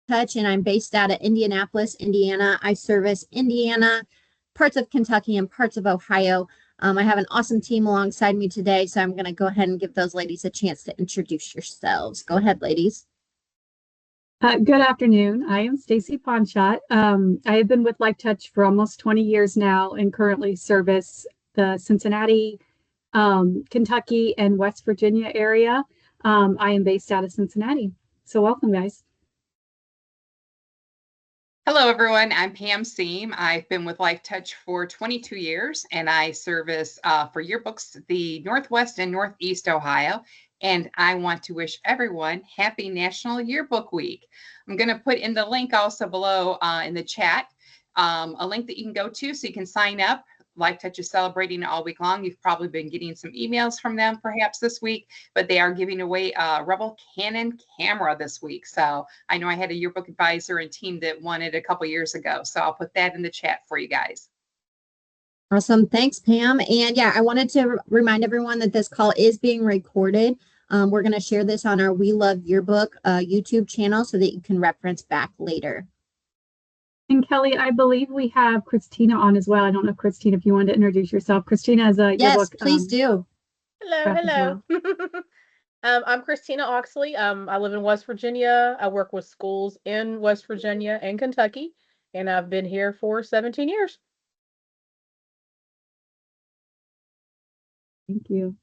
Touch, and I'm based out of Indianapolis, Indiana. I service Indiana, parts of Kentucky, and parts of Ohio. I have an awesome team alongside me today, so I'm going to go ahead and give those ladies a chance to introduce yourselves. Go ahead, ladies. Good afternoon. I am Stacy Ponchot. I have been with Life Touch for almost 20 years now and currently service the Cincinnati, Kentucky, and West Virginia area. I am based out of Cincinnati. So welcome, guys. Hello, everyone. I'm Pam Seam. I've been with Life Touch for 22 years, and I service for yearbooks the Northwest and Northeast Ohio. And I want to wish everyone happy National Yearbook Week. I'm going to put in the link also below in the chat, a link that you can go to so you can sign up. Life Touch is celebrating all week long. You've probably been getting some emails from them perhaps this week, but they are giving away a Rebel Canon camera this week. So I know I had a yearbook advisor and team that won it a couple years ago. So I'll put that in the chat for you guys. Awesome. Thanks, Pam. And yeah, I wanted to remind everyone that this call is being recorded. We're going to share this on our We Love Yearbook YouTube channel so that you can reference back later. And Kelly, I believe we have Christina on as well. I don't know, Christina, if you wanted to introduce yourself. Christina has a Yes, yearbook. please do. Hello. I'm Christina Oxley. I live in West Virginia. I work with schools in West Virginia and Kentucky, and I've been here for 17 years. Thank you.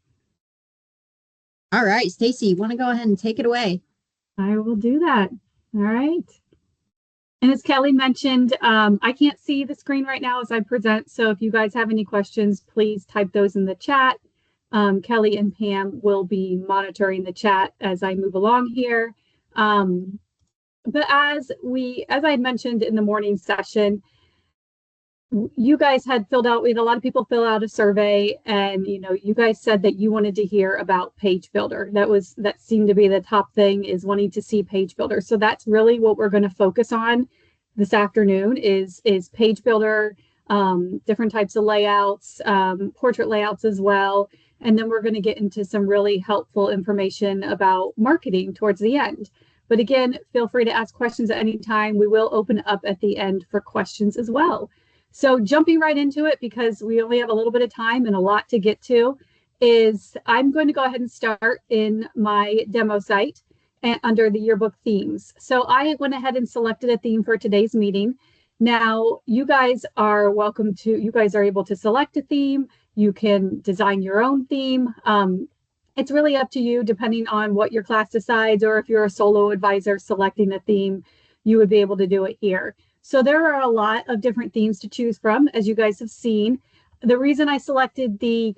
All right, Stacy, you want to go ahead and take it away? I will do that. All right. And as Kelly mentioned, I can't see the screen right now as I present. So if you guys have any questions, please type those in the chat. Kelly and Pam will be monitoring the chat as I move along here. But as I had mentioned in the morning session, you guys had filled out, we had a lot of people fill out a survey, and you guys said that you wanted to hear about Page Builder. That seemed to be the top thing, is wanting to see Page Builder. So that's really what we're going to focus on this afternoon is Page Builder, different types of layouts, portrait layouts as well. And then we're going to get into some really helpful information about marketing towards the end. But again, feel free to ask questions at any time. We will open up at the end for questions as well. So jumping right into it, because we only have a little bit of time and a lot to get to, is I'm going to go ahead and start in my demo site and under the yearbook themes. So I went ahead and selected a theme for today's meeting. Now, you guys are able to select a theme. You can design your own theme. It's really up to you, depending on what your class decides, or if you're a solo advisor selecting a theme, you would be able to do it here. So there are a lot of different themes to choose from, as you guys have seen. The reason I selected the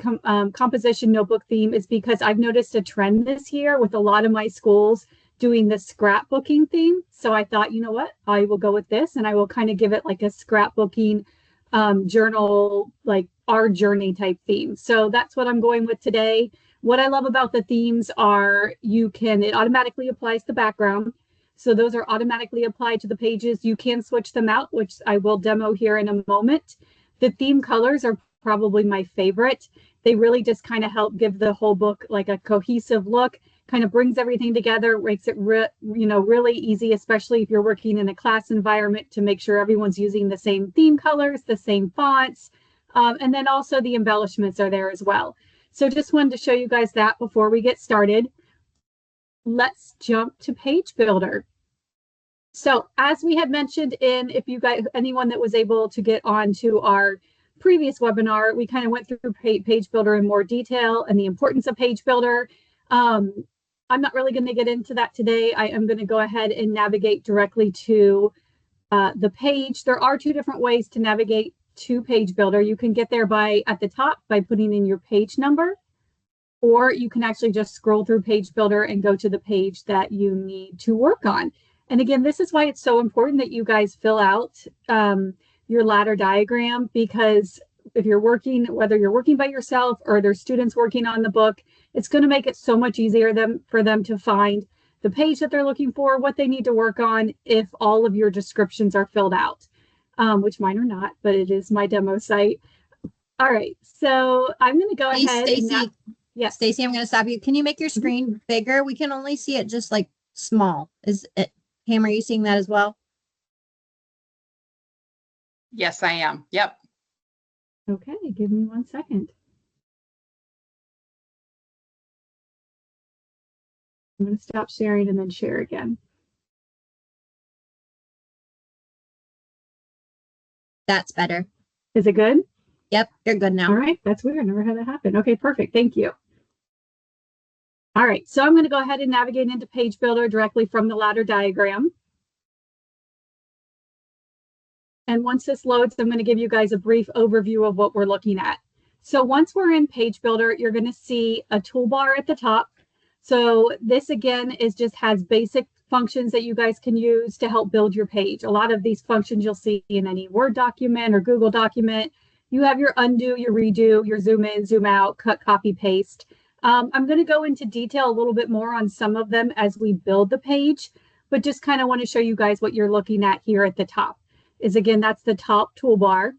composition notebook theme is because I've noticed a trend this year with a lot of my schools doing the scrapbooking theme. So I thought, you know what, I will go with this, and I will kind of give it like a scrapbooking journal, like our journey type theme. So that's what I'm going with today. What I love about the themes are it automatically applies the background. So those are automatically applied to the pages. You can switch them out, which I will demo here in a moment. The theme colors are probably my favorite. They really just kind of help give the whole book like a cohesive look, kind of brings everything together, makes it really easy, especially if you're working in a class environment, to make sure everyone's using the same theme colors, the same fonts, and then also the embellishments are there as well. So just wanted to show you guys that before we get started. Let's jump to Page Builder. So as we had mentioned anyone that was able to get on to our previous webinar, we kind of went through Page Builder in more detail and the importance of Page Builder. I'm not really going to get into that today. I am going to go ahead and navigate directly to the page. There are two different ways to navigate to Page Builder. You can get there at the top by putting in your page number, or you can actually just scroll through Page Builder and go to the page that you need to work on. And again, this is why it's so important that you guys fill out your ladder diagram, because if you're working, whether you're working by yourself or there's students working on the book, it's going to make it so much easier for them to find the page that they're looking for, what they need to work on, if all of your descriptions are filled out, which mine are not, but it is my demo site. All right, so I'm going to go ahead. Stacy, yes, Stacy, I'm going to stop you. Can you make your screen bigger? We can only see it just like small. Is it Pam, are you seeing that as well? Yes, I am. Yep. Okay, give me 1 second. I'm going to stop sharing and then share again. That's better. Is it good? Yep, you're good All now. right, that's weird. Never had that happen. Okay, perfect. Thank you. All right, so I'm going to go ahead and navigate into Page Builder directly from the ladder diagram. And once this loads, I'm going to give you guys a brief overview of what we're looking at. So once we're in Page Builder, you're going to see a toolbar at the top. So this again has basic functions that you guys can use to help build your page. A lot of these functions you'll see in any Word document or Google document. You have your undo, your redo, your zoom in, zoom out, cut, copy, paste. I'm going to go into detail a little bit more on some of them as we build the page, but just kind of want to show you guys what you're looking at here at the top. Again, that's the top toolbar.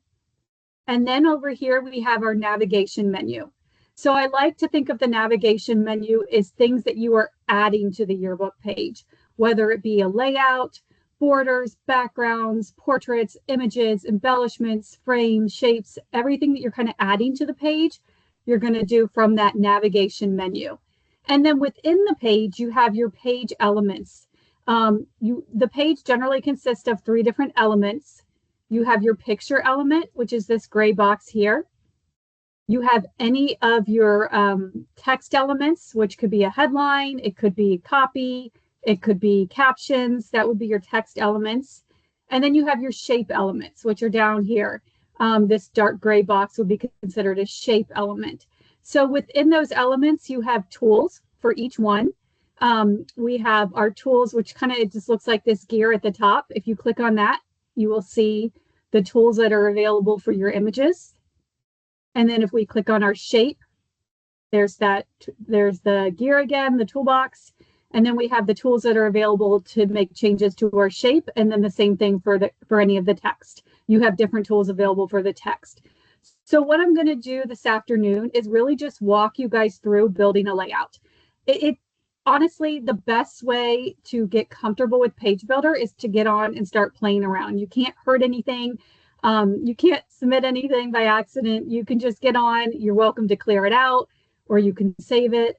And then over here, we have our navigation menu. So I like to think of the navigation menu as things that you are adding to the yearbook page, whether it be a layout, borders, backgrounds, portraits, images, embellishments, frames, shapes, everything that you're kind of adding to the page, you're going to do from that navigation menu. And then within the page, you have your page elements. The page generally consists of 3 different elements. You have your picture element, which is this gray box here. You have any of your text elements, which could be a headline, it could be copy, it could be captions. That would be your text elements. And then you have your shape elements, which are down here. This dark gray box would be considered a shape element. So within those elements, you have tools for each one. We have our tools, which kind of just looks like this gear at the top. If you click on that, you will see the tools that are available for your images. And then if we click on our shape, there's the gear again, the toolbox. And then we have the tools that are available to make changes to our shape. And then the same thing for any of the text. You have different tools available for the text. So what I'm going to do this afternoon is really just walk you guys through building a layout. Honestly, the best way to get comfortable with Page Builder is to get on and start playing around. You can't hurt anything. You can't submit anything by accident. You can just get on. You're welcome to clear it out, or you can save it.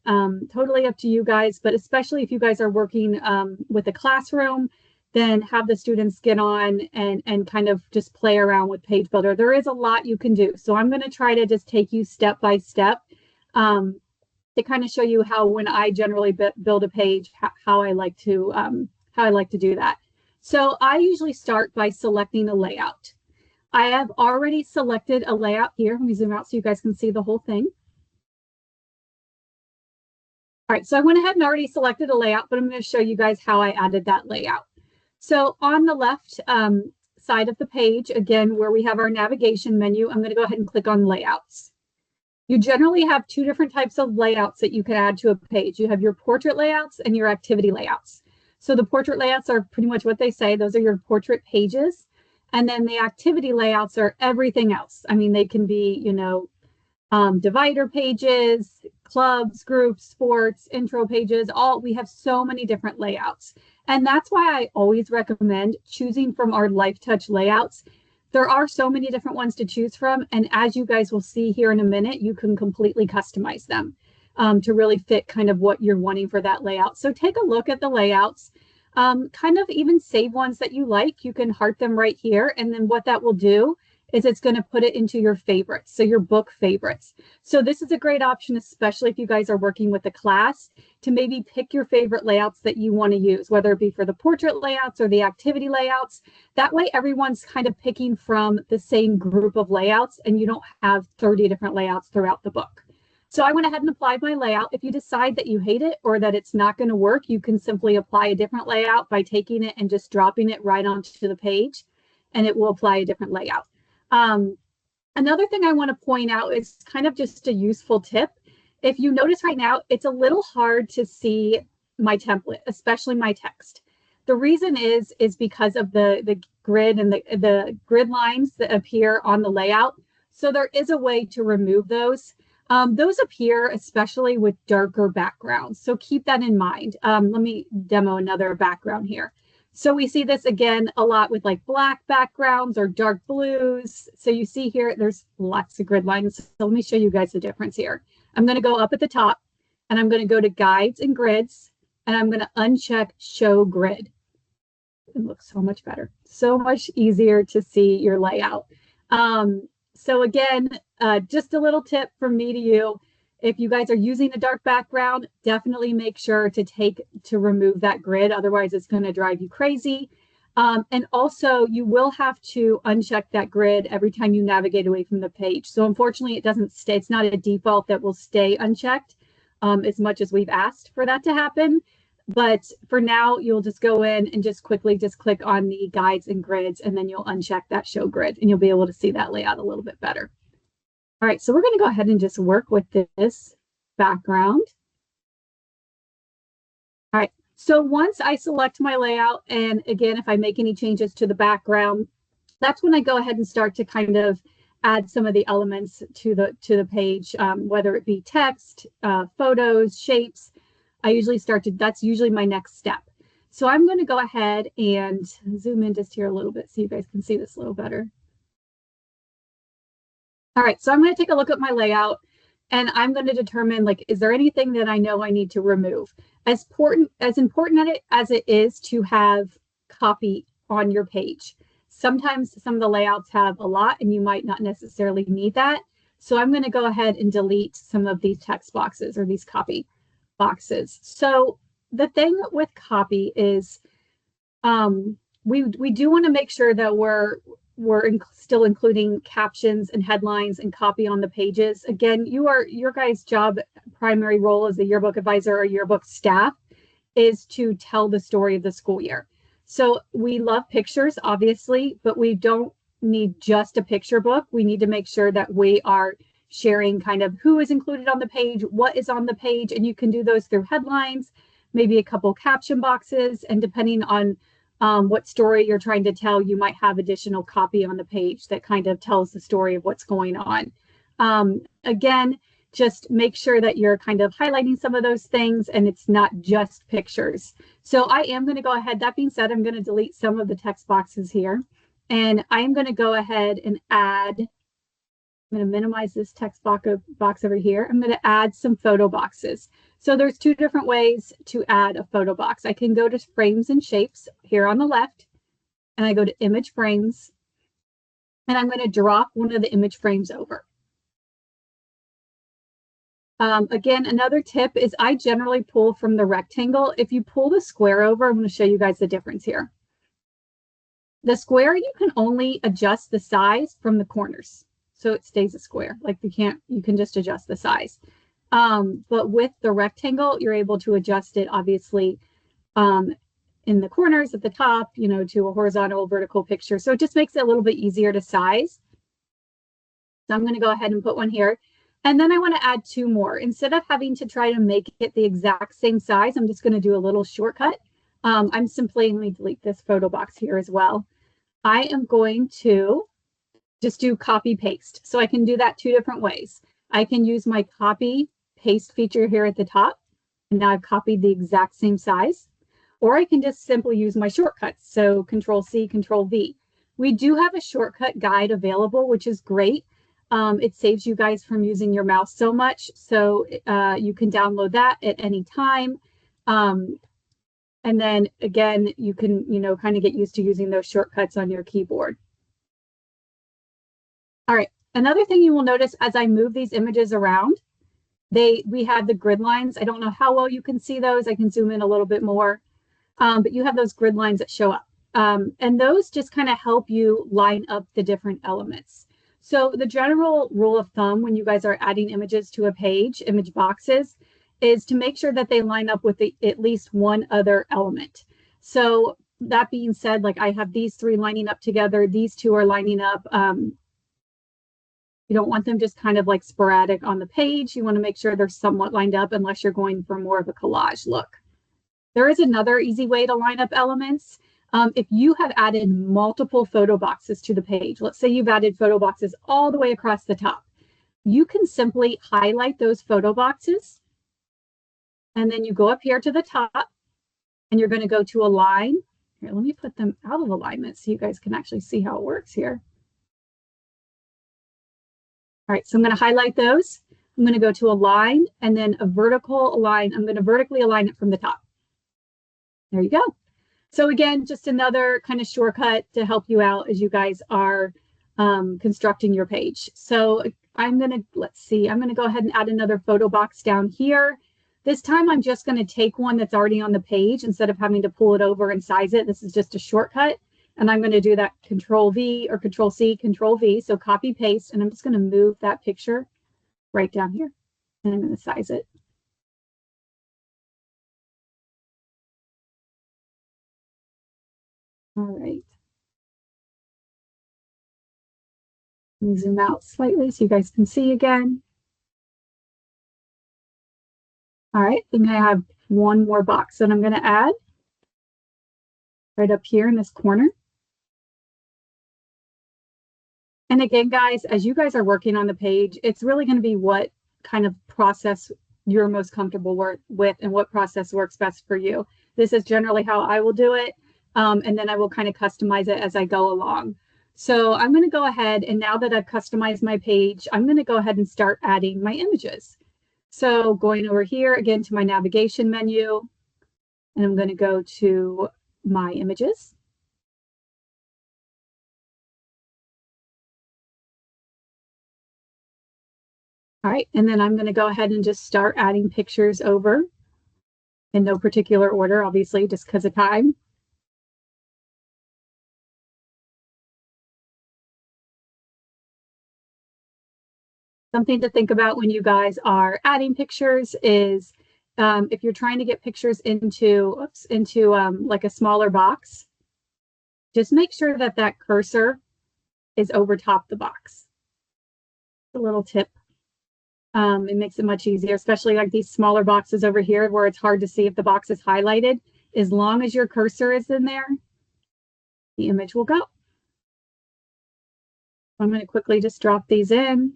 Totally up to you guys. But especially if you guys are working with a classroom, then have the students get on and kind of just play around with Page Builder. There is a lot you can do. So I'm going to try to just take you step by step to kind of show you how, when I generally build a page, how I like to do that. So I usually start by selecting a layout. I have already selected a layout here. Let me zoom out so you guys can see the whole thing. All right, so I went ahead and already selected a layout, but I'm going to show you guys how I added that layout. So on the left side of the page, again, where we have our navigation menu, I'm going to go ahead and click on layouts. You generally have 2 different types of layouts that you can add to a page. You have your portrait layouts and your activity layouts. So the portrait layouts are pretty much what they say. Those are your portrait pages. And then the activity layouts are everything else. I mean, they can be, divider pages, clubs, groups, sports, intro pages, we have so many different layouts. And that's why I always recommend choosing from our LifeTouch layouts. There are so many different ones to choose from. And as you guys will see here in a minute, you can completely customize them to really fit kind of what you're wanting for that layout. So take a look at the layouts, kind of even save ones that you like. You can heart them right here. And then what that will do is it's going to put it into your favorites, so your book favorites. So this is a great option, especially if you guys are working with a class, to maybe pick your favorite layouts that you want to use, whether it be for the portrait layouts or the activity layouts. That way everyone's kind of picking from the same group of layouts and you don't have 30 different layouts throughout the book. So I went ahead and applied my layout. If you decide that you hate it or that it's not going to work, you can simply apply a different layout by taking it and just dropping it right onto the page, and it will apply a different layout. Another thing I want to point out is kind of just a useful tip. If you notice right now, it's a little hard to see my template, especially my text. The reason is because of the grid and the grid lines that appear on the layout. So there is a way to remove those. Those appear especially with darker backgrounds. So keep that in mind. Let me demo another background here. So we see this again a lot with like black backgrounds or dark blues. So you see here, there's lots of grid lines. So let me show you guys the difference here. I'm going to go up at the top and I'm going to go to guides and grids and I'm going to uncheck show grid. It looks so much better, so much easier to see your layout. So again, just a little tip from me to you. If you guys are using a dark background, definitely make sure to remove that grid. Otherwise, it's going to drive you crazy. And also, you will have to uncheck that grid every time you navigate away from the page. So unfortunately, it doesn't stay. It's not a default that will stay unchecked as much as we've asked for that to happen. But for now, you'll just go in and just quickly just click on the guides and grids, and then you'll uncheck that show grid, and you'll be able to see that layout a little bit better. All right, so we're going to go ahead and just work with this background. All right, so once I select my layout, and again, if I make any changes to the background, that's when I go ahead and start to kind of add some of the elements to the page, whether it be text, photos, shapes. I usually that's usually my next step. So I'm going to go ahead and zoom in just here a little bit so you guys can see this a little better. All right, so I'm going to take a look at my layout and I'm going to determine, like, is there anything that I know I need to remove? As important as it is to have copy on your page, sometimes some of the layouts have a lot and you might not necessarily need that. So I'm going to go ahead and delete some of these text boxes or these copy boxes. So the thing with copy is we do want to make sure that we're still including captions and headlines and copy on the pages. Again, your guys' job, primary role as a yearbook advisor or yearbook staff is to tell the story of the school year. So we love pictures, obviously, but we don't need just a picture book. We need to make sure that we are sharing kind of who is included on the page, what is on the page, and you can do those through headlines, maybe a couple caption boxes, and depending on what story you're trying to tell, you might have additional copy on the page that kind of tells the story of what's going on. Again, just make sure that you're kind of highlighting some of those things and it's not just pictures. So I am going to go ahead. That being said, I'm going to delete some of the text boxes here and I'm going to go ahead and add, I'm going to minimize this text box over here. I'm going to add some photo boxes. So there's two different ways to add a photo box. I can go to frames and shapes here on the left, and I go to image frames, and I'm going to drop one of the image frames over. Again, another tip is I generally pull from the rectangle. If you pull the square over, I'm going to show you guys the difference here. The square, you can only adjust the size from the corners. So it stays a square. Like you can just adjust the size. But with the rectangle, you're able to adjust it, obviously, in the corners at the top, you know, to a horizontal, vertical picture. So it just makes it a little bit easier to size. So I'm going to go ahead and put one here. And then I want to add two more. Instead of having to try to make it the exact same size, I'm just going to do a little shortcut. I'm simply going to delete this photo box here as well. I am going to just do copy paste. So I can do that two different ways. I can use my copy paste feature here at the top, and now I've copied the exact same size, or I can just simply use my shortcuts. So Control C, Control V. We do have a shortcut guide available, which is great. It saves you guys from using your mouse so much. So you can download that at any time. And then again, you can, you know, kind of get used to using those shortcuts on your keyboard. All right. Another thing you will notice as I move these images around, we have the grid lines. I don't know how well you can see those. I can zoom in a little bit more, but you have those grid lines that show up. And those just kind of help you line up the different elements. So the general rule of thumb when you guys are adding images to a page, image boxes, is to make sure that they line up with at least one other element. So that being said, like I have these three lining up together, these two are lining up. You don't want them just kind of like sporadic on the page. You want to make sure they're somewhat lined up unless you're going for more of a collage look. There is another easy way to line up elements. If you have added multiple photo boxes to the page, let's say you've added photo boxes all the way across the top, you can simply highlight those photo boxes. And then you go up here to the top and you're going to go to align. Here, let me put them out of alignment so you guys can actually see how it works here. All right, so I'm going to highlight those. I'm going to go to align and then a vertical align. I'm going to vertically align it from the top. There you go. So again, just another kind of shortcut to help you out as you guys are constructing your page. So I'm going to, let's see, I'm going to go ahead and add another photo box down here. This time I'm just going to take one that's already on the page instead of having to pull it over and size it. This is just a shortcut. And I'm going to do that Control V or Control C, Control V. So copy paste, and I'm just going to move that picture right down here. And I'm going to size it. All right. Let me zoom out slightly so you guys can see again. All right, I think I have one more box that I'm going to add right up here in this corner. And again, guys, as you guys are working on the page, it's really going to be what kind of process you're most comfortable with and what process works best for you. This is generally how I will do it. And then I will kind of customize it as I go along. So I'm going to go ahead, and now that I've customized my page, I'm going to go ahead and start adding my images. So going over here again to my navigation menu, and I'm going to go to my images. All right, and then I'm going to go ahead and just start adding pictures over in no particular order, obviously, just because of time. Something to think about when you guys are adding pictures is if you're trying to get pictures into like a smaller box, just make sure that that cursor is over top the box. A little tip. It makes it much easier, especially like these smaller boxes over here where it's hard to see if the box is highlighted. As long as your cursor is in there, the image will go. I'm going to quickly just drop these in.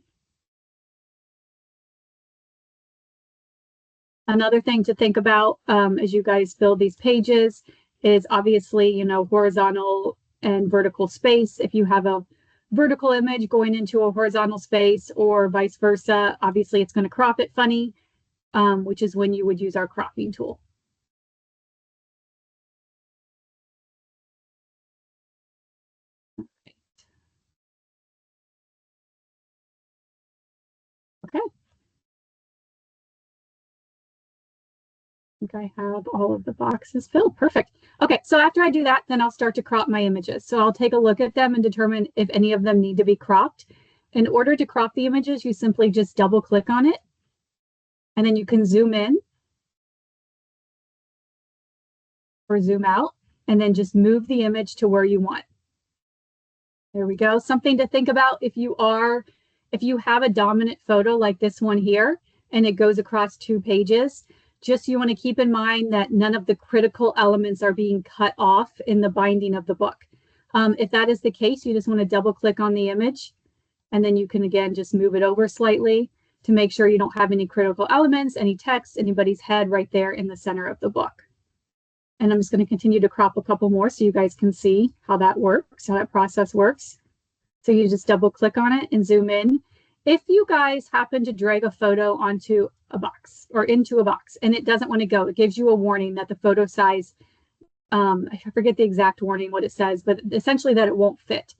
Another thing to think about as you guys build these pages is obviously, you know, horizontal and vertical space. If you have a vertical image going into a horizontal space or vice versa, obviously it's going to crop it funny, which is when you would use our cropping tool. Okay. I think I have all of the boxes filled. Perfect. Okay, so after I do that, then I'll start to crop my images. So I'll take a look at them and determine if any of them need to be cropped. In order to crop the images, you simply just double click on it, and then you can zoom in or zoom out, and then just move the image to where you want. There we go. Something to think about if you have a dominant photo like this one here, and it goes across 2 pages, just you want to keep in mind that none of the critical elements are being cut off in the binding of the book. If that is the case, you just want to double click on the image, and then you can again just move it over slightly to make sure you don't have any critical elements, any text, anybody's head right there in the center of the book. And I'm just going to continue to crop a couple more so you guys can see how that works, how that process works. So you just double click on it and zoom in. If you guys happen to drag a photo onto a box or into a box and it doesn't want to go, it gives you a warning that the photo size, I forget the exact warning, what it says, but essentially that it won't fit.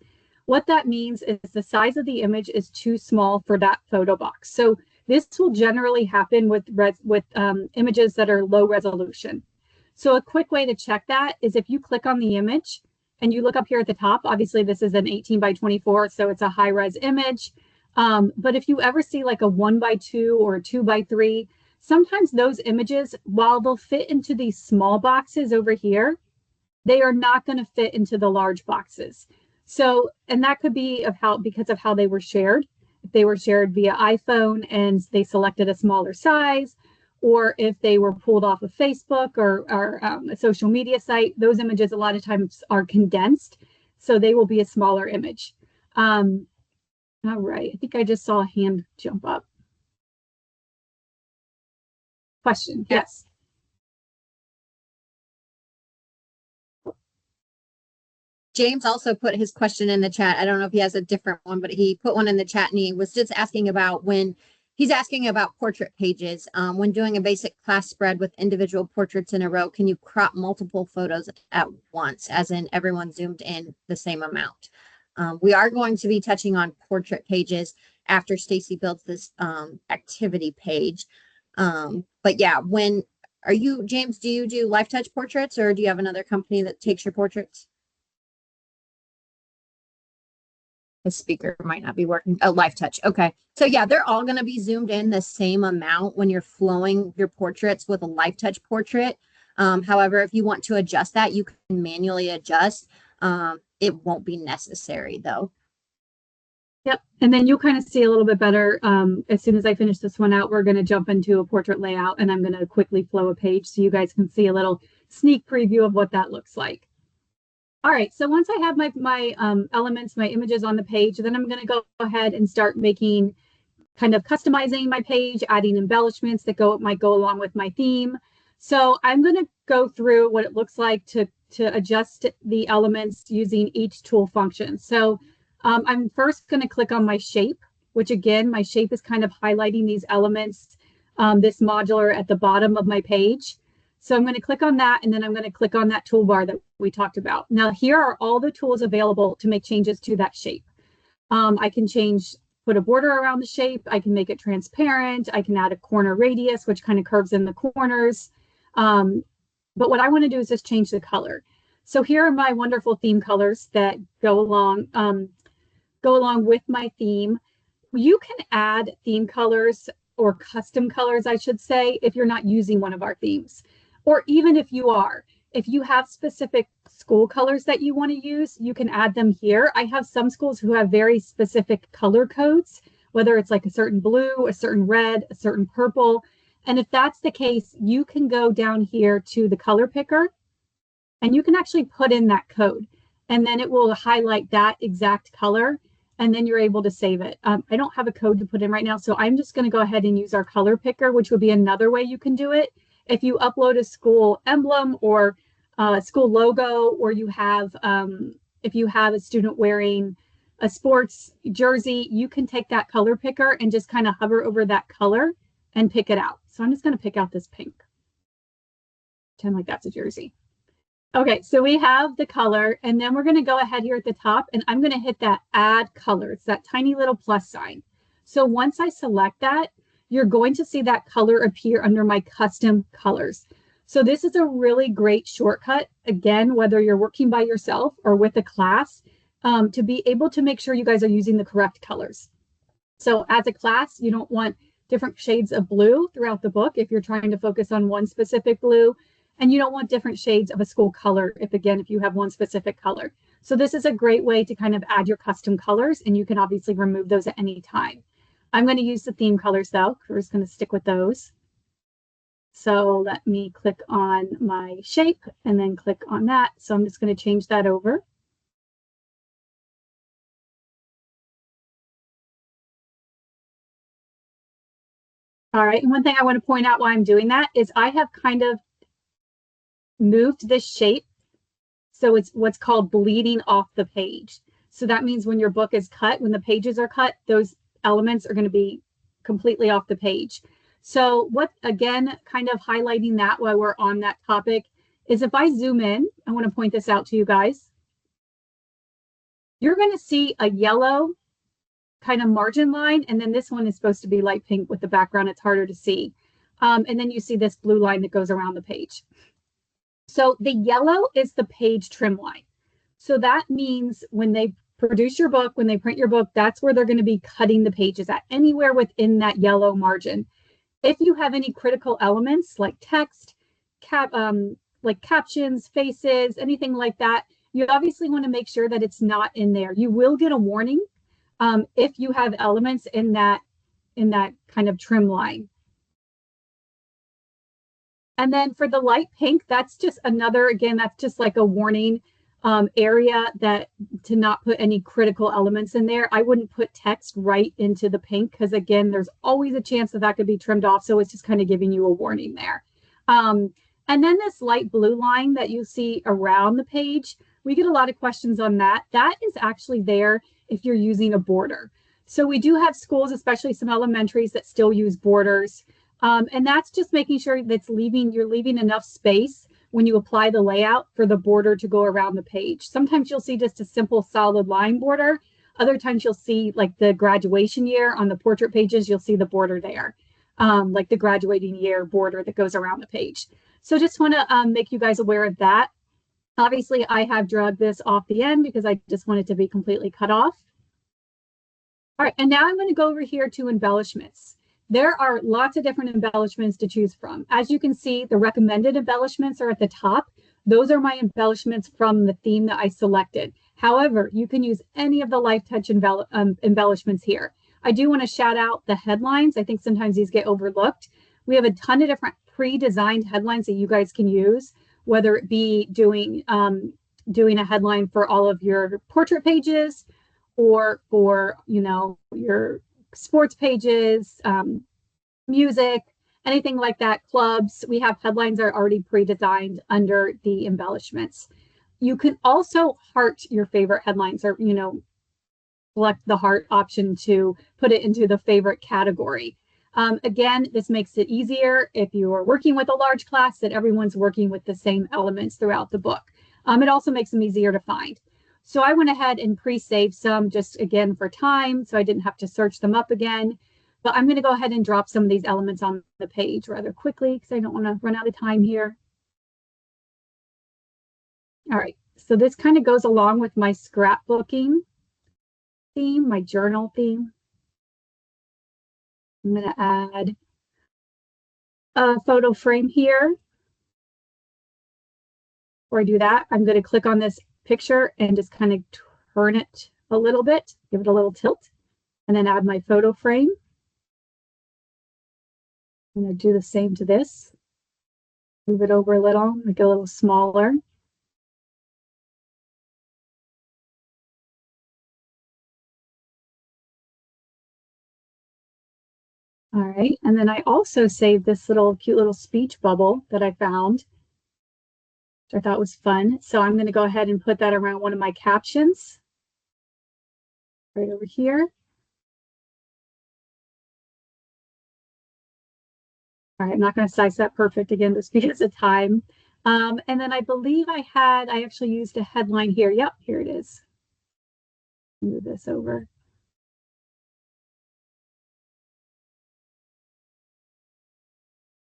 What that means is the size of the image is too small for that photo box. So this will generally happen with images that are low resolution. So a quick way to check that is if you click on the image and you look up here at the top, obviously this is an 18 by 24, so it's a high res image. But if you ever see like a 1x2 or a 2x3, sometimes those images, while they'll fit into these small boxes over here, they are not going to fit into the large boxes. So, and that could be because of how they were shared. If they were shared via iPhone and they selected a smaller size, or if they were pulled off of Facebook or a social media site, those images a lot of times are condensed, so they will be a smaller image. All right, I think I just saw a hand jump up. Question, yes. James also put his question in the chat. I don't know if he has a different one, but he put one in the chat and he was just asking about he's asking about portrait pages. When doing a basic class spread with individual portraits in a row, can you crop multiple photos at once, as in everyone zoomed in the same amount? We are going to be touching on portrait pages after Stacy builds this activity page. But yeah, James, do you do LifeTouch portraits, or do you have another company that takes your portraits? The speaker might not be working. Oh, LifeTouch. Okay. So yeah, they're all going to be zoomed in the same amount when you're flowing your portraits with a LifeTouch portrait. However, if you want to adjust that, you can manually adjust. It won't be necessary though. Yep. And then you'll kind of see a little bit better. As soon as I finish this one out, we're going to jump into a portrait layout, and I'm going to quickly flow a page so you guys can see a little sneak preview of what that looks like. All right, so once I have my elements, my images on the page, then I'm going to go ahead and start making, kind of customizing my page, adding embellishments that might go along with my theme. So I'm going to go through what it looks like to adjust the elements using each tool function. So I'm first going to click on my shape, which again, my shape is kind of highlighting these elements, this modular at the bottom of my page. So I'm going to click on that, and then I'm going to click on that toolbar that we talked about. Now, here are all the tools available to make changes to that shape. I can put a border around the shape. I can make it transparent. I can add a corner radius, which kind of curves in the corners. But what I want to do is just change the color. So here are my wonderful theme colors that go along with my theme. You can add theme colors, or custom colors, I should say, if you're not using one of our themes. Or even if you are, if you have specific school colors that you want to use, you can add them here. I have some schools who have very specific color codes, whether it's like a certain blue, a certain red, a certain purple. And if that's the case, you can go down here to the color picker, and you can actually put in that code, and then it will highlight that exact color, and then you're able to save it. I don't have a code to put in right now, so I'm just going to go ahead and use our color picker, which would be another way you can do it. If you upload a school emblem or a school logo, or if you have a student wearing a sports jersey, you can take that color picker and just kind of hover over that color and pick it out. So I'm just going to pick out this pink. Pretend like that's a jersey. Okay, so we have the color, and then we're going to go ahead here at the top, and I'm going to hit that add color. It's that tiny little plus sign. So once I select that, you're going to see that color appear under my custom colors. So this is a really great shortcut, again, whether you're working by yourself or with a class, to be able to make sure you guys are using the correct colors. So as a class, you don't want different shades of blue throughout the book if you're trying to focus on one specific blue. And you don't want different shades of a school color if you have one specific color. So this is a great way to kind of add your custom colors, and you can obviously remove those at any time. I'm going to use the theme colors though. We're just going to stick with those. So let me click on my shape and then click on that. So I'm just going to change that over. All right, and one thing I want to point out why I'm doing that is I have kind of moved this shape so it's what's called bleeding off the page. So that means when your book is cut, when the pages are cut, those elements are going to be completely off the page. So what, again, kind of highlighting that while we're on that topic, is if I zoom in, I want to point this out to you guys. You're going to see a yellow kind of margin line, and then this one is supposed to be light pink with the background. It's harder to see. And then you see this blue line that goes around the page. So the yellow is the page trim line. So that means when they produce your book, when they print your book, that's where they're going to be cutting the pages at, anywhere within that yellow margin. If you have any critical elements like text, like captions, faces, anything like that, you obviously want to make sure that it's not in there. You will get a warning if you have elements in that kind of trim line. And then for the light pink, that's just another, again, that's just like a warning area that to not put any critical elements in there. I wouldn't put text right into the pink because, again, there's always a chance that could be trimmed off. So it's just kind of giving you a warning there. And then this light blue line that you see around the page, we get a lot of questions on that. That is actually there if you're using a border. So we do have schools, especially some elementaries, that still use borders. And that's just making sure that's you're leaving enough space when you apply the layout for the border to go around the page. Sometimes you'll see just a simple solid line border. Other times you'll see like the graduation year on the portrait pages, you'll see the border there, like the graduating year border that goes around the page. So just want to make you guys aware of that. Obviously, I have dragged this off the end because I just want it to be completely cut off. All right, and now I'm going to go over here to embellishments. There are lots of different embellishments to choose from. As you can see, the recommended embellishments are at the top. Those are my embellishments from the theme that I selected. However, you can use any of the Life Touch embellishments here. I do want to shout out the headlines. I think sometimes these get overlooked. We have a ton of different pre-designed headlines that you guys can use, whether it be doing a headline for all of your portrait pages or for, you know, your sports pages, music, anything like that, clubs. We have headlines that are already pre-designed under the embellishments. You can also heart your favorite headlines, or, you know, select the heart option to put it into the favorite category. Again, this makes it easier if you are working with a large class that everyone's working with the same elements throughout the book. It also makes them easier to find. So I went ahead and pre-saved some just again for time, so I didn't have to search them up again. But I'm going to go ahead and drop some of these elements on the page rather quickly because I don't want to run out of time here. All right, so this kind of goes along with my scrapbooking theme, my journal theme. I'm going to add a photo frame here. Before I do that, I'm going to click on this picture and just kind of turn it a little bit, give it a little tilt, and then add my photo frame. I'm going to do the same to this. Move it over a little, make it a little smaller. All right, and then I also saved this cute little speech bubble that I found, which I thought was fun. So I'm going to go ahead and put that around one of my captions right over here. All right, I'm not going to size that perfect again just because of time. And then I believe I actually used a headline here. Yep, here it is. Move this over.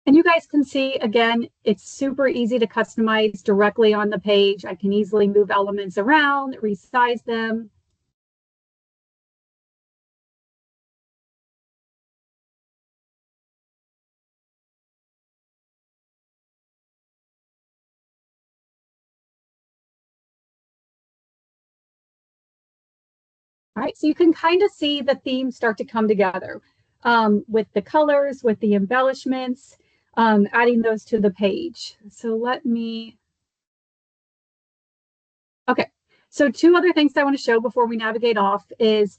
And you guys can see, again, it's super easy to customize directly on the page. I can easily move elements around, resize them. All right, so you can kind of see the themes start to come together with the colors, with the embellishments, adding those to the page. So okay, so two other things I want to show before we navigate off is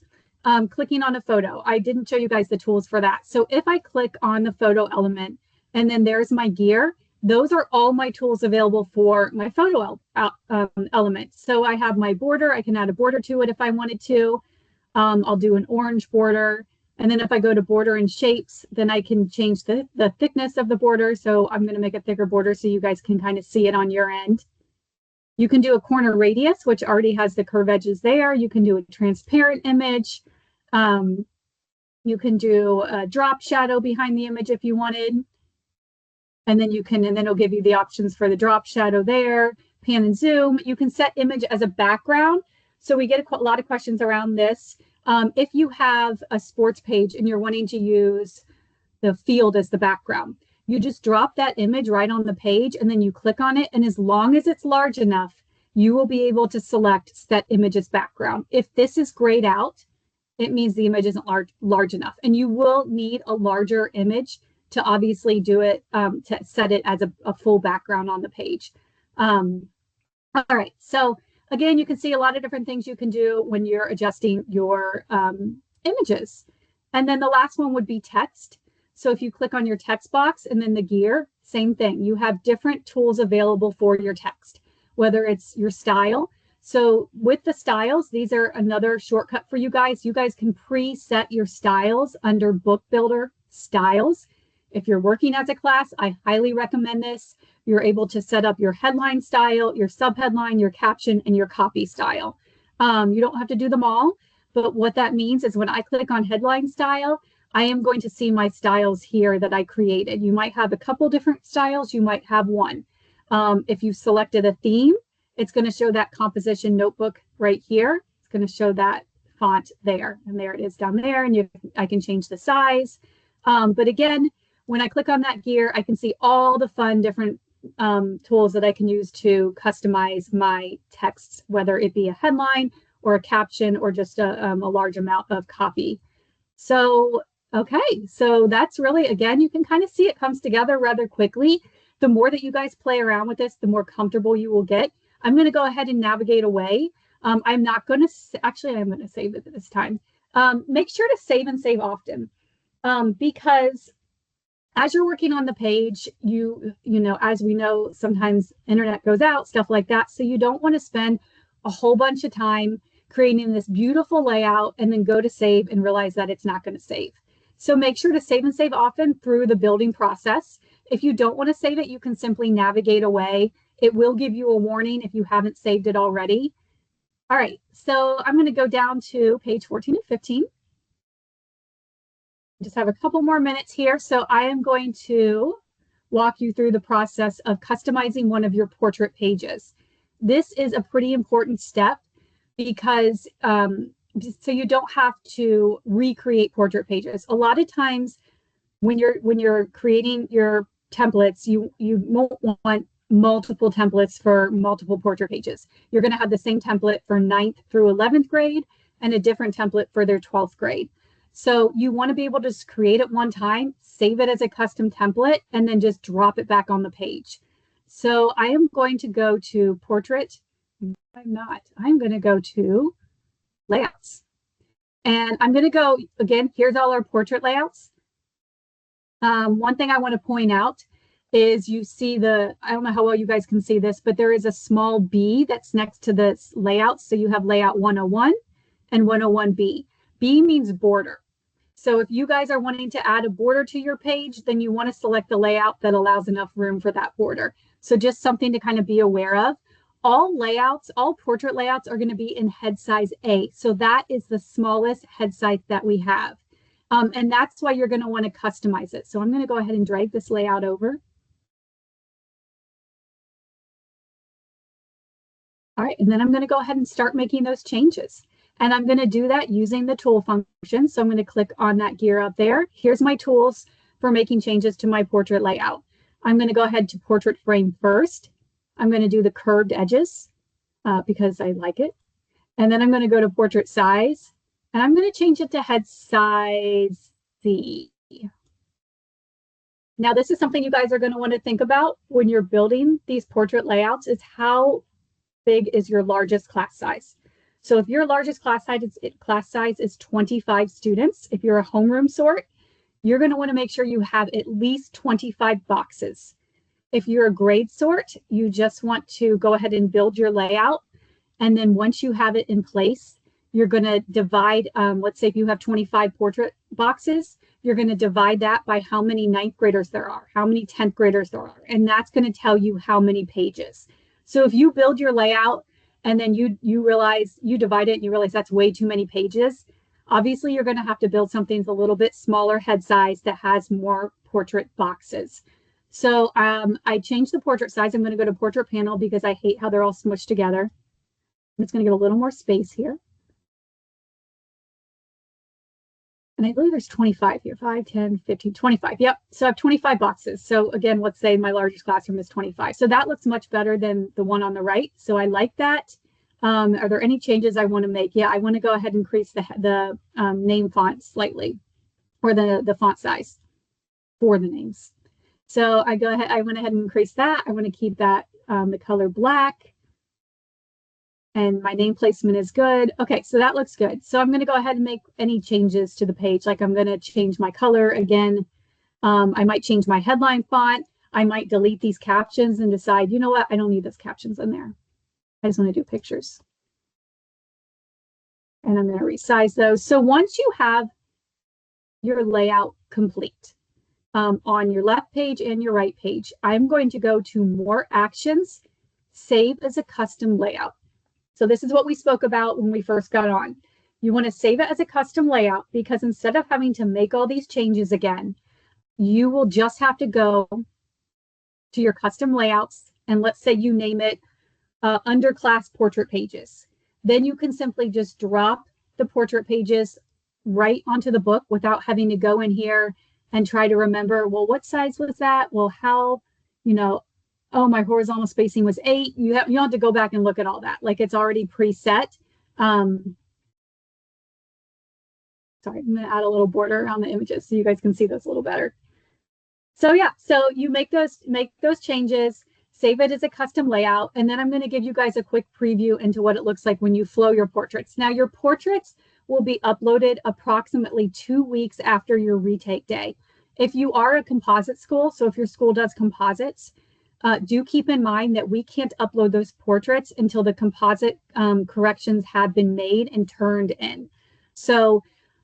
clicking on a photo. I didn't show you guys the tools for that. So if I click on the photo element and then there's my gear, those are all my tools available for my photo element. So I have my border. I can add a border to it if I wanted to. I'll do an orange border. And then if I go to border and shapes, then I can change the thickness of the border. So I'm going to make a thicker border so you guys can kind of see it on your end. You can do a corner radius, which already has the curve edges there. You can do a transparent image. You can do a drop shadow behind the image if you wanted. And then it'll give you the options for the drop shadow there, pan and zoom. You can set image as a background. So we get a lot of questions around this. If you have a sports page and you're wanting to use the field as the background, you just drop that image right on the page and then you click on it. And as long as it's large enough, you will be able to select set image as background. If this is grayed out, it means the image isn't large enough. And you will need a larger image to obviously do it, to set it as a full background on the page. All right, so again, you can see a lot of different things you can do when you're adjusting your images. And then the last one would be text. So if you click on your text box and then the gear, same thing. You have different tools available for your text, whether it's your style. So with the styles, these are another shortcut for you guys. You guys can preset your styles under Book Builder Styles. If you're working as a class, I highly recommend this. You're able to set up your headline style, your subheadline, your caption, and your copy style. You don't have to do them all, but what that means is when I click on headline style, I am going to see my styles here that I created. You might have a couple different styles, you might have one. If you've selected a theme, it's going to show that composition notebook right here. It's going to show that font there, and there it is down there, and I can change the size. But again, when I click on that gear, I can see all the fun different tools that I can use to customize my texts, whether it be a headline or a caption or just a large amount of copy. So, okay, so that's really, again, you can kind of see it comes together rather quickly. The more that you guys play around with this, the more comfortable you will get. I'm going to go ahead and navigate away. I'm not going to, actually, I'm going to save it this time. Make sure to save and save often, because as you're working on the page, you know, as we know, sometimes internet goes out, stuff like that. So you don't want to spend a whole bunch of time creating this beautiful layout and then go to save and realize that it's not going to save. So make sure to save and save often through the building process. If you don't want to save it, you can simply navigate away. It will give you a warning if you haven't saved it already. All right, so I'm going to go down to page 14 and 15. Just have a couple more minutes here. So I am going to walk you through the process of customizing one of your portrait pages. This is a pretty important step because so you don't have to recreate portrait pages. A lot of times when you're creating your templates, you won't want multiple templates for multiple portrait pages. You're going to have the same template for 9th through 11th grade and a different template for their 12th grade. So you want to be able to just create it one time, save it as a custom template, and then just drop it back on the page. So I am going to go to portrait. I'm going to go to layouts. And I'm going to go, again, here's all our portrait layouts. One thing I want to point out is you see I don't know how well you guys can see this, but there is a small B that's next to this layout. So you have layout 101 and 101B. B means border. So if you guys are wanting to add a border to your page, then you want to select the layout that allows enough room for that border. So just something to kind of be aware of. All layouts, all portrait layouts are going to be in head size A. So that is the smallest head size that we have. And that's why you're going to want to customize it. So I'm going to go ahead and drag this layout over. All right, and then I'm going to go ahead and start making those changes. And I'm going to do that using the tool function. So I'm going to click on that gear up there. Here's my tools for making changes to my portrait layout. I'm going to go ahead to portrait frame first. I'm going to do the curved edges because I like it. And then I'm going to go to portrait size. And I'm going to change it to head size C. Now, this is something you guys are going to want to think about when you're building these portrait layouts is how big is your largest class size. So if your largest class size is 25 students, if you're a homeroom sort, you're going to want to make sure you have at least 25 boxes. If you're a grade sort, you just want to go ahead and build your layout. And then once you have it in place, you're going to divide, let's say if you have 25 portrait boxes, you're going to divide that by how many 9th graders there are, how many 10th graders there are. And that's going to tell you how many pages. So if you build your layout and then you realize you divide it and you realize that's way too many pages, obviously you're going to have to build something that's a little bit smaller head size that has more portrait boxes. So I changed the portrait size. I'm going to go to portrait panel because I hate how they're all smushed together. I'm just going to get a little more space here. And I believe there's 25 here, 5, 10, 15, 25. Yep. So I have 25 boxes. So again, let's say my largest classroom is 25. So that looks much better than the one on the right. So I like that. Are there any changes I want to make? Yeah, I want to go ahead and increase the name font slightly, or the font size for the names. So I went ahead and increase that. I want to keep that the color black. And my name placement is good. Okay, so that looks good. So I'm going to go ahead and make any changes to the page. Like I'm going to change my color again. I might change my headline font. I might delete these captions and decide, you know what, I don't need those captions in there. I just want to do pictures. And I'm going to resize those. So once you have your layout complete on your left page and your right page, I'm going to go to More Actions, Save as a Custom Layout. So this is what we spoke about when we first got on. You want to save it as a custom layout because instead of having to make all these changes again, you will just have to go to your custom layouts, and let's say you name it Underclass Portrait Pages. Then you can simply just drop the portrait pages right onto the book without having to go in here and try to remember, well, what size was that? Well, how, oh, my horizontal spacing was 8. You don't have to go back and look at all that. Like, it's already preset. Sorry, I'm going to add a little border around the images so you guys can see those a little better. So yeah, so you make those changes, save it as a custom layout, and then I'm going to give you guys a quick preview into what it looks like when you flow your portraits. Now, your portraits will be uploaded approximately 2 weeks after your retake day. If you are a composite school, so if your school does composites, do keep in mind that we can't upload those portraits until the composite corrections have been made and turned in. So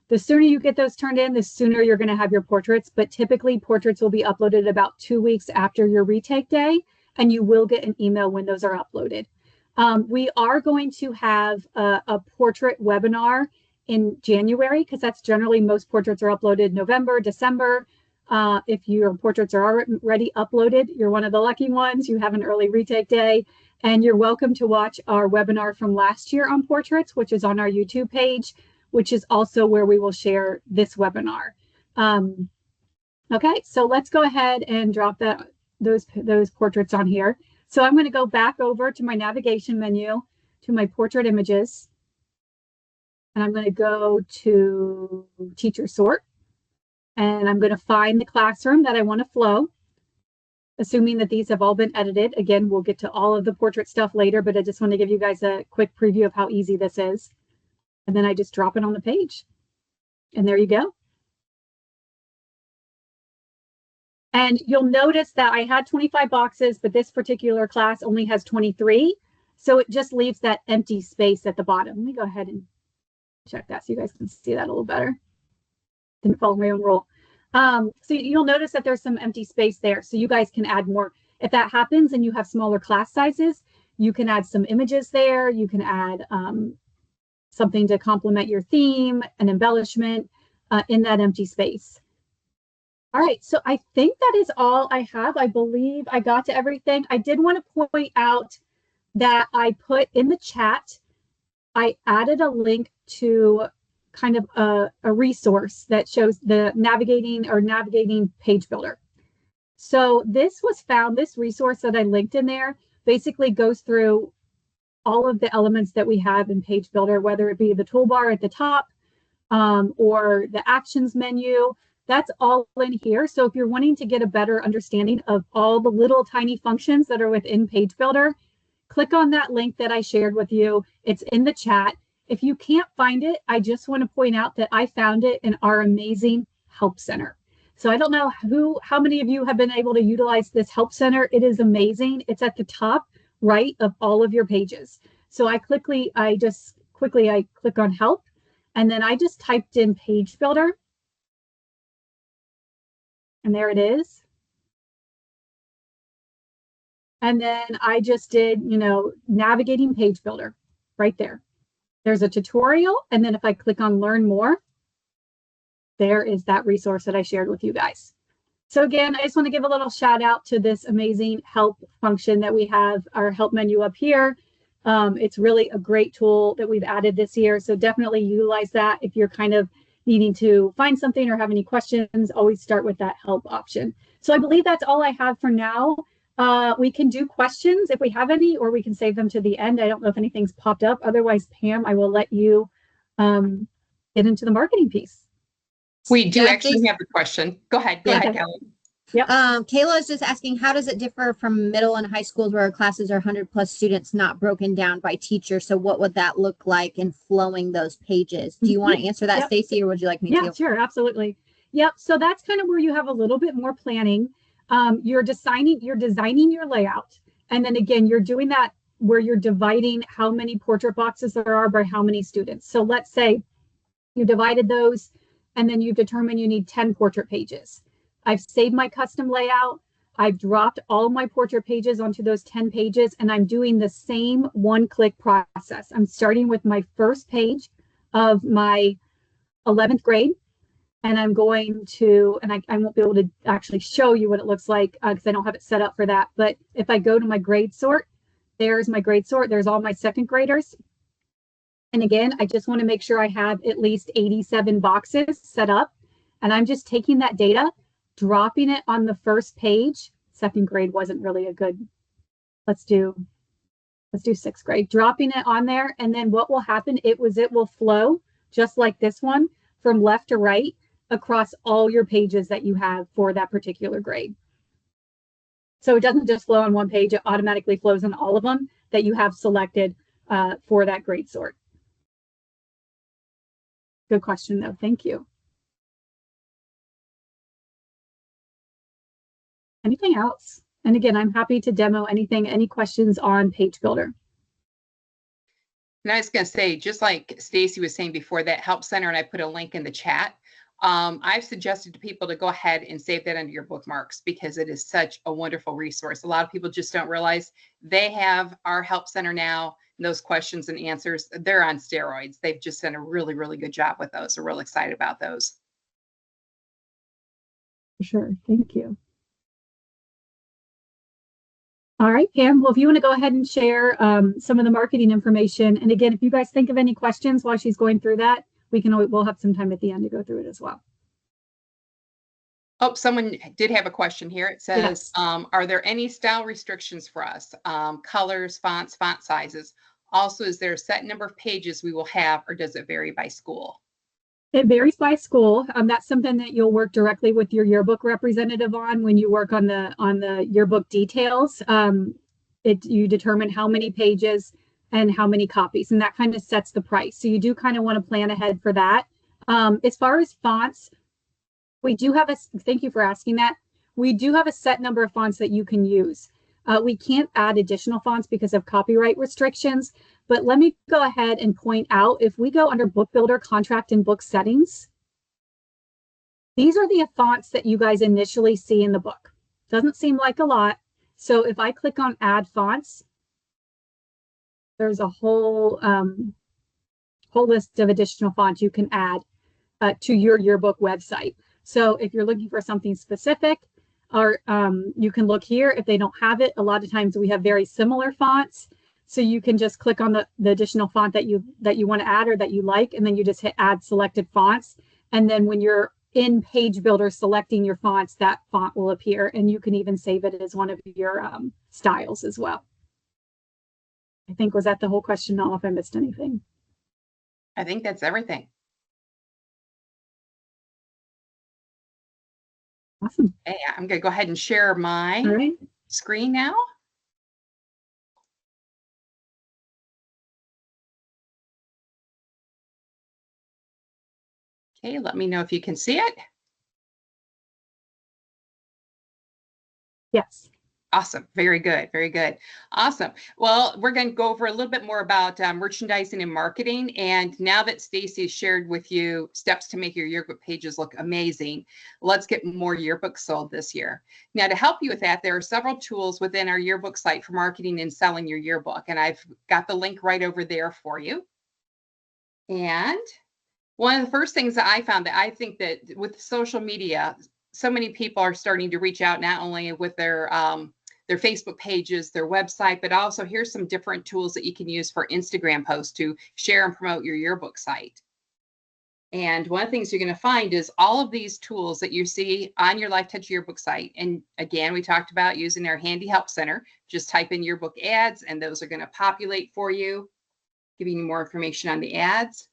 the sooner you get those turned in, the sooner you're going to have your portraits. But typically, portraits will be uploaded about 2 weeks after your retake day, and you will get an email when those are uploaded. We are going to have a portrait webinar in January, because that's generally most portraits are uploaded November, December. If your portraits are already uploaded, you're one of the lucky ones. You have an early retake day, and you're welcome to watch our webinar from last year on portraits, which is on our YouTube page, which is also where we will share this webinar. Okay, so let's go ahead and drop those portraits on here. So I'm going to go back over to my navigation menu, to my portrait images, and I'm going to go to Teacher Sort, and I'm going to find the classroom that I want to flow, assuming that these have all been edited. Again, we'll get to all of the portrait stuff later, but I just want to give you guys a quick preview of how easy this is. And then I just drop it on the page. And there you go. And you'll notice that I had 25 boxes, but this particular class only has 23. So it just leaves that empty space at the bottom. Let me go ahead and check that so you guys can see that a little better. Didn't follow my own rule. So you'll notice that there's some empty space there. So you guys can add more. If that happens and you have smaller class sizes, you can add some images there. You can add something to complement your theme, an embellishment in that empty space. All right, so I think that is all I have. I believe I got to everything. I did want to point out that I put in the chat, I added a link to kind of a resource that shows the navigating page builder. So this resource that I linked in there basically goes through all of the elements that we have in Page Builder, whether it be the toolbar at the top or the actions menu. That's all in here. So if you're wanting to get a better understanding of all the little tiny functions that are within Page Builder, click on that link that I shared with you. It's in the chat. If you can't find it, I just want to point out that I found it in our amazing Help Center. So I don't know how many of you have been able to utilize this Help Center. It is amazing. It's at the top right of all of your pages. So I click on Help, and then I just typed in Page Builder, and there it is. And then I just did, navigating Page Builder right there. There's a tutorial, and then if I click on Learn More, there is that resource that I shared with you guys. So again, I just want to give a little shout out to this amazing help function that we have, our help menu up here. It's really a great tool that we've added this year. So definitely utilize that if you're kind of needing to find something or have any questions. Always start with that help option. So I believe that's all I have for now. We can do questions if we have any, or we can save them to the end. I don't know if anything's popped up. Otherwise, Pam, I will let you get into the marketing piece. We do actually have a question. Go ahead. Go ahead, Kelly. Yep. Kayla is just asking, how does it differ from middle and high schools where classes are 100+ students, not broken down by teacher? So what would that look like in flowing those pages? Do you want to answer that, Yep. Stacy, or would you like me to? Yeah, sure. Absolutely. Yep. So that's kind of where you have a little bit more planning. You're designing your layout. And then again, you're doing that where you're dividing how many portrait boxes there are by how many students. So let's say you divided those and then you've determined you need 10 portrait pages. I've saved my custom layout. I've dropped all my portrait pages onto those 10 pages, and I'm doing the same one-click process. I'm starting with my first page of my 11th grade, and I'm going to, and I won't be able to actually show you what it looks like because I don't have it set up for that. But if I go to my grade sort, there's my grade sort. There's all my second graders. And again, I just want to make sure I have at least 87 boxes set up. And I'm just taking that data, dropping it on the first page. Second grade wasn't really a good, let's do sixth grade, dropping it on there. And then what will happen, it will flow just like this one from left to right across all your pages that you have for that particular grade. So it doesn't just flow on one page, it automatically flows on all of them that you have selected for that grade sort. Good question though, thank you. Anything else? And again, I'm happy to demo anything, any questions on Page Builder. And I was going to say, just like Stacy was saying before, that Help Center, and I put a link in the chat. I've suggested to people to go ahead and save that under your bookmarks because it is such a wonderful resource. A lot of people just don't realize they have our Help Center now. And those questions and answers, they're on steroids. They've just done a really, really good job with those. We're really excited about those. For sure. Thank you. All right, Pam, well, if you want to go ahead and share some of the marketing information. And again, if you guys think of any questions while she's going through that, we'll have some time at the end to go through it as well. Oh, someone did have a question here. It says, yes. Are there any style restrictions for us? Colors, fonts, font sizes. Also, is there a set number of pages we will have, or does it vary by school? It varies by school. That's something that you'll work directly with your yearbook representative on when you work on the yearbook details. You determine how many pages and how many copies, and that kind of sets the price. So you do kind of want to plan ahead for that. As far as fonts, we do have thank you for asking that. We do have a set number of fonts that you can use. We can't add additional fonts because of copyright restrictions, but let me go ahead and point out, if we go under Book Builder, Contract and Book Settings, these are the fonts that you guys initially see in the book. Doesn't seem like a lot. So if I click on Add Fonts, there's a whole list of additional fonts you can add to your yearbook website. So if you're looking for something specific, or you can look here. If they don't have it, a lot of times we have very similar fonts. So you can just click on the additional font that you want to add or that you like, and then you just hit Add Selected Fonts. And then when you're in Page Builder selecting your fonts, that font will appear, and you can even save it as one of your styles as well. I think, was that the whole question? I don't know if I missed anything. I think that's everything. Awesome. Hey, I'm going to go ahead and share my screen now. Okay, let me know if you can see it. Yes. Awesome. Very good. Very good. Awesome. Well, we're going to go over a little bit more about merchandising and marketing. And now that Stacy shared with you steps to make your yearbook pages look amazing, let's get more yearbooks sold this year. Now, to help you with that, there are several tools within our yearbook site for marketing and selling your yearbook. And I've got the link right over there for you. And one of the first things that I found, that I think that with social media, so many people are starting to reach out not only with their Facebook pages, their website, but also here's some different tools that you can use for Instagram posts to share and promote your yearbook site. And one of the things you're going to find is all of these tools that you see on your LifeTouch yearbook site. And again, we talked about using our handy help center. Just type in yearbook ads and those are going to populate for you, giving you more information on the ads.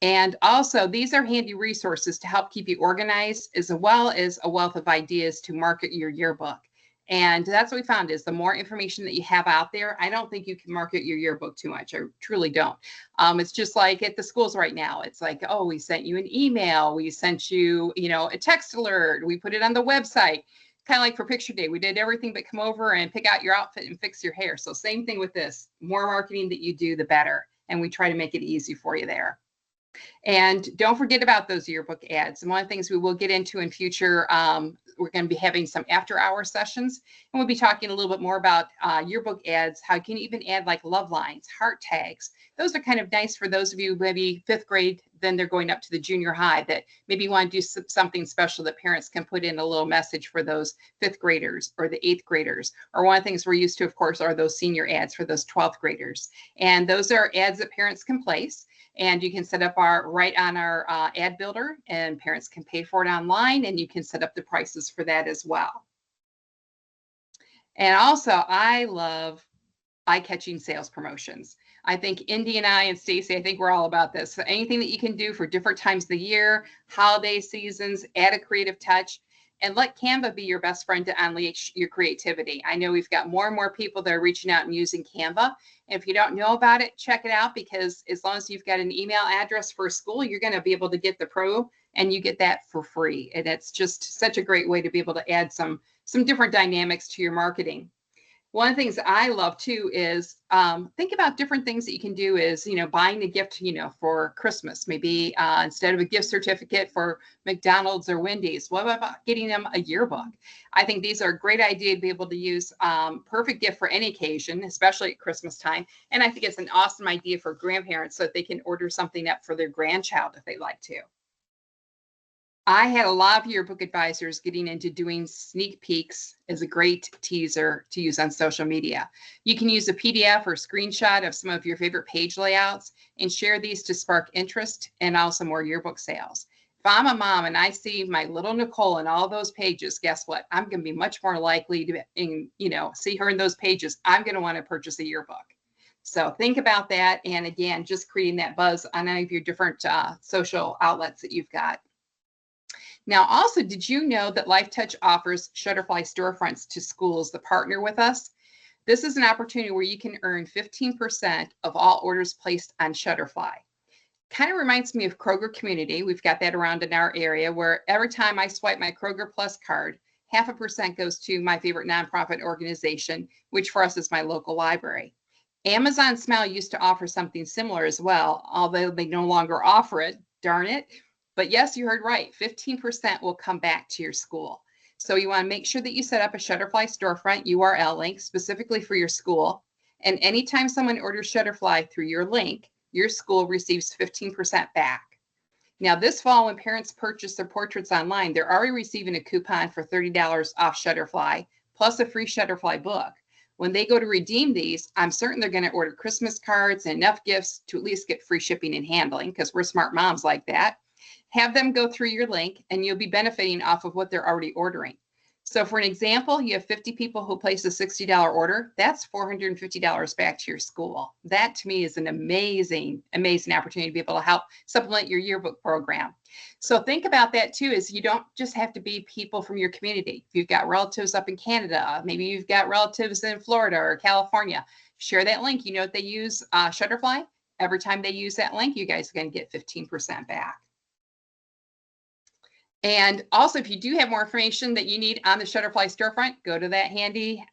And also, these are handy resources to help keep you organized, as well as a wealth of ideas to market your yearbook. And that's what we found is the more information that you have out there, I don't think you can market your yearbook too much. I truly don't. It's just like at the schools right now. It's like, oh, we sent you an email. We sent you, a text alert. We put it on the website. kind of like for picture day. We did everything but come over and pick out your outfit and fix your hair. So same thing with this. More marketing that you do, the better. And we try to make it easy for you there. And don't forget about those yearbook ads. And one of the things we will get into in future, we're going to be having some after-hour sessions, and we'll be talking a little bit more about yearbook ads, how you can even add like love lines, heart tags. Those are kind of nice for those of you maybe 5th grade, then they're going up to the junior high, that maybe want to do something special that parents can put in a little message for those 5th graders or the 8th graders. Or one of the things we're used to, of course, are those senior ads for those 12th graders. And those are ads that parents can place. And you can set up right on our ad builder, and parents can pay for it online, and you can set up the prices for that as well. And also, I love eye-catching sales promotions. I think Indy and I and Stacy, I think we're all about this. So anything that you can do for different times of the year, holiday seasons, add a creative touch, and let Canva be your best friend to unleash your creativity. I know we've got more and more people that are reaching out and using Canva. And if you don't know about it, check it out, because as long as you've got an email address for a school, you're going to be able to get the pro, and you get that for free. And it's just such a great way to be able to add some different dynamics to your marketing. One of the things I love too is think about different things that you can do is, buying a gift, for Christmas, maybe instead of a gift certificate for McDonald's or Wendy's, what about getting them a yearbook? I think these are a great idea to be able to use, perfect gift for any occasion, especially at Christmas time. And I think it's an awesome idea for grandparents so that they can order something up for their grandchild if they like to. I had a lot of yearbook advisors getting into doing sneak peeks as a great teaser to use on social media. You can use a PDF or screenshot of some of your favorite page layouts and share these to spark interest and also more yearbook sales. If I'm a mom and I see my little Nicole in all those pages, guess what? I'm going to be much more likely to, see her in those pages. I'm going to want to purchase a yearbook. So think about that. And again, just creating that buzz on any of your different social outlets that you've got. Now, also, did you know that LifeTouch offers Shutterfly storefronts to schools that partner with us? This is an opportunity where you can earn 15% of all orders placed on Shutterfly. Kind of reminds me of Kroger Community. We've got that around in our area, where every time I swipe my Kroger Plus card, 0.5% goes to my favorite nonprofit organization, which for us is my local library. Amazon Smile used to offer something similar as well, although they no longer offer it, darn it. But yes, you heard right, 15% will come back to your school. So you want to make sure that you set up a Shutterfly storefront URL link specifically for your school. And anytime someone orders Shutterfly through your link, your school receives 15% back. Now this fall, when parents purchase their portraits online, they're already receiving a coupon for $30 off Shutterfly, plus a free Shutterfly book. When they go to redeem these, I'm certain they're going to order Christmas cards and enough gifts to at least get free shipping and handling, because we're smart moms like that. Have them go through your link and you'll be benefiting off of what they're already ordering. So for an example, you have 50 people who place a $60 order, that's $450 back to your school. That to me is an amazing, amazing opportunity to be able to help supplement your yearbook program. So think about that too, is you don't just have to be people from your community. If you've got relatives up in Canada, maybe you've got relatives in Florida or California, share that link. You know, if they use Shutterfly, every time they use that link, you guys are going to get 15% back. And also, if you do have more information that you need on the Shutterfly storefront, go to that handy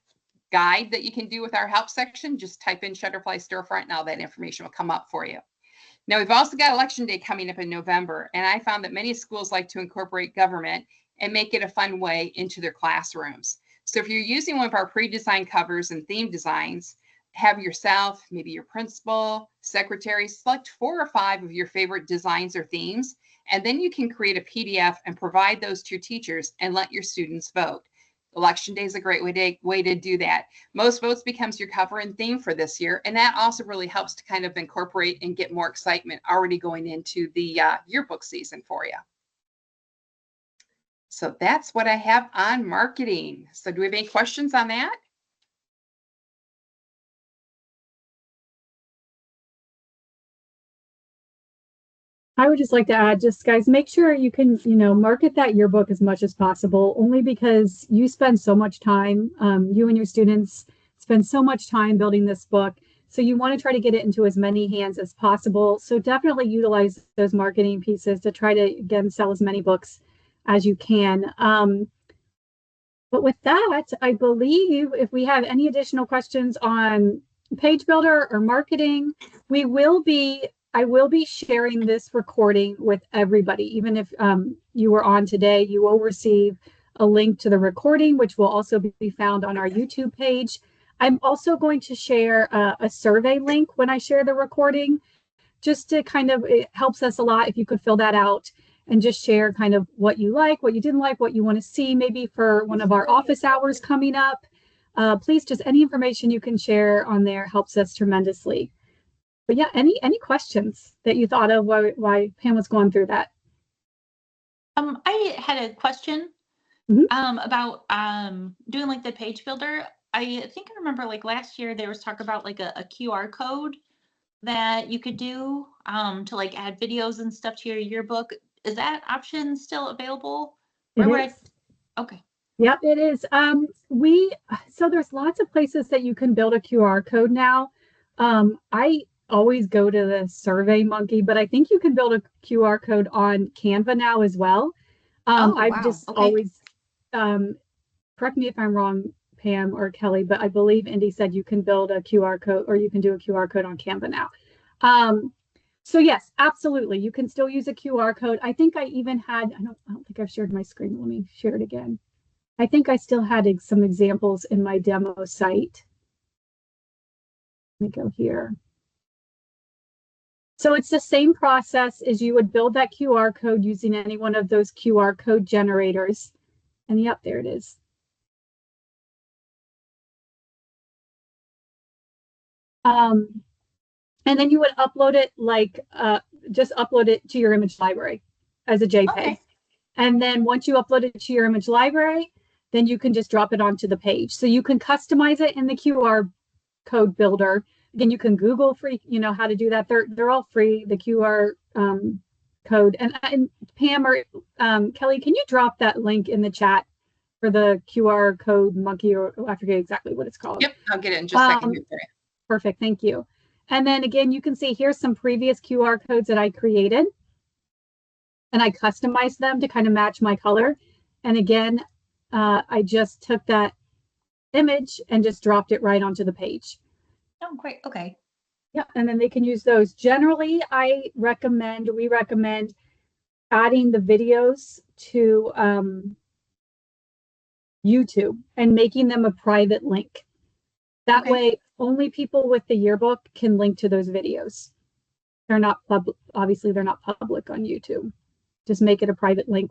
guide that you can do with our help section. Just type in Shutterfly storefront and all that information will come up for you. Now, we've also got Election Day coming up in November, and I found that many schools like to incorporate government and make it a fun way into their classrooms. So if you're using one of our pre-designed covers and theme designs, have yourself, maybe your principal, secretary, select 4 or 5 of your favorite designs or themes, and then you can create a PDF and provide those to your teachers and let your students vote. Election Day is a great way to do that. Most votes becomes your cover and theme for this year, and that also really helps to kind of incorporate and get more excitement already going into the yearbook season for you. So that's what I have on marketing. So do we have any questions on that? I would just like to add, just guys, make sure you can, market that yearbook as much as possible, only because you spend so much time, you and your students spend so much time building this book. So you want to try to get it into as many hands as possible. So definitely utilize those marketing pieces to try to, again, sell as many books as you can. But with that, I believe if we have any additional questions on Page Builder or marketing, I will be sharing this recording with everybody. Even if you were on today, you will receive a link to the recording, which will also be found on our YouTube page. I'm also going to share a survey link when I share the recording, just to kind of, it helps us a lot if you could fill that out and just share kind of what you like, what you didn't like, what you want to see maybe for one of our office hours coming up. Please, just any information you can share on there helps us tremendously. But yeah, any questions that you thought of why Pam was going through that? I had a question Mhm. about doing like the page builder. I think I remember like last year there was talk about like a QR code that you could do to like add videos and stuff to your yearbook. Is that option still available? Where would is. Okay. Yep, it is. So there's lots of places that you can build a QR code now. I always go to the Survey Monkey, but I think you can build a QR code on Canva now as well. Oh, I've wow. just Okay. always, correct me if I'm wrong, Pam or Kelly, but I believe Indy said you can build a QR code, or you can do a QR code on Canva now. So yes, absolutely. You can still use a QR code. I think I even had, I don't think I've shared my screen. Let me share it again. I think I still had some examples in my demo site. Let me go here. So it's the same process as you would build that QR code using any one of those QR code generators. And yep, there it is. And then you would upload it like, just upload it to your image library as a JPEG. Okay. And then once you upload it to your image library, then you can just drop it onto the page. So you can customize it in the QR code builder. Again, you can Google free, how to do that. They're all free, the QR code. And Pam or Kelly, can you drop that link in the chat for the QR code monkey, or I forget exactly what it's called. Yep, I'll get it in just a second here for you. Perfect, thank you. And then again, you can see here's some previous QR codes that I created. And I customized them to kind of match my color. And again, I just took that image and just dropped it right onto the page. Oh, great. Okay. Yeah, and then they can use those. Generally, we recommend adding the videos to YouTube and making them a private link. That way, only people with the yearbook can link to those videos. They're not public. Obviously, they're not public on YouTube. Just make it a private link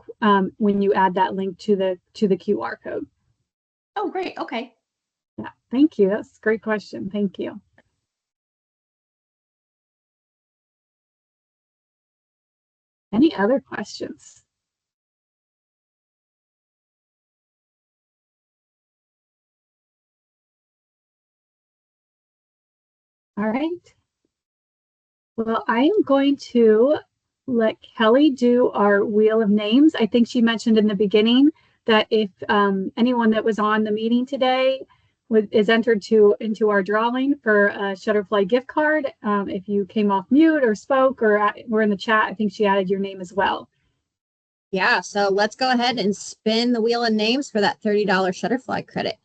when you add that link to the QR code. Oh, great. Okay. Yeah, thank you. That's a great question. Thank you. Any other questions? All right. Well, I am going to let Kelly do our wheel of names. I think she mentioned in the beginning that if anyone that was on the meeting today is entered into our drawing for a Shutterfly gift card. If you came off mute or spoke or were in the chat, I think she added your name as well. Yeah, so let's go ahead and spin the wheel of names for that $30 Shutterfly credit.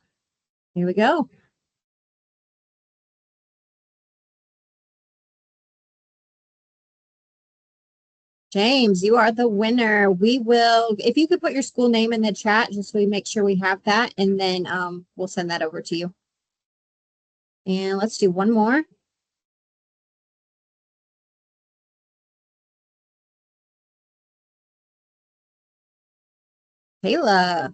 Here we go. James, you are the winner. We will, if you could put your school name in the chat, just so we make sure we have that, and then we'll send that over to you. And let's do one more. Kayla.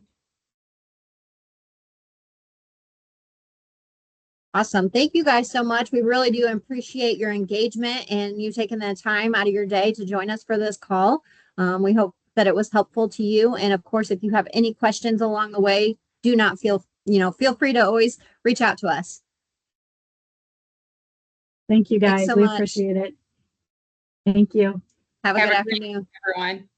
Awesome. Thank you guys so much. We really do appreciate your engagement and you taking the time out of your day to join us for this call. We hope that it was helpful to you. And of course, if you have any questions along the way, do not feel free to always reach out to us. Thank you, guys. Thanks so we much. Appreciate it. Thank you. Have a good great afternoon, everyone.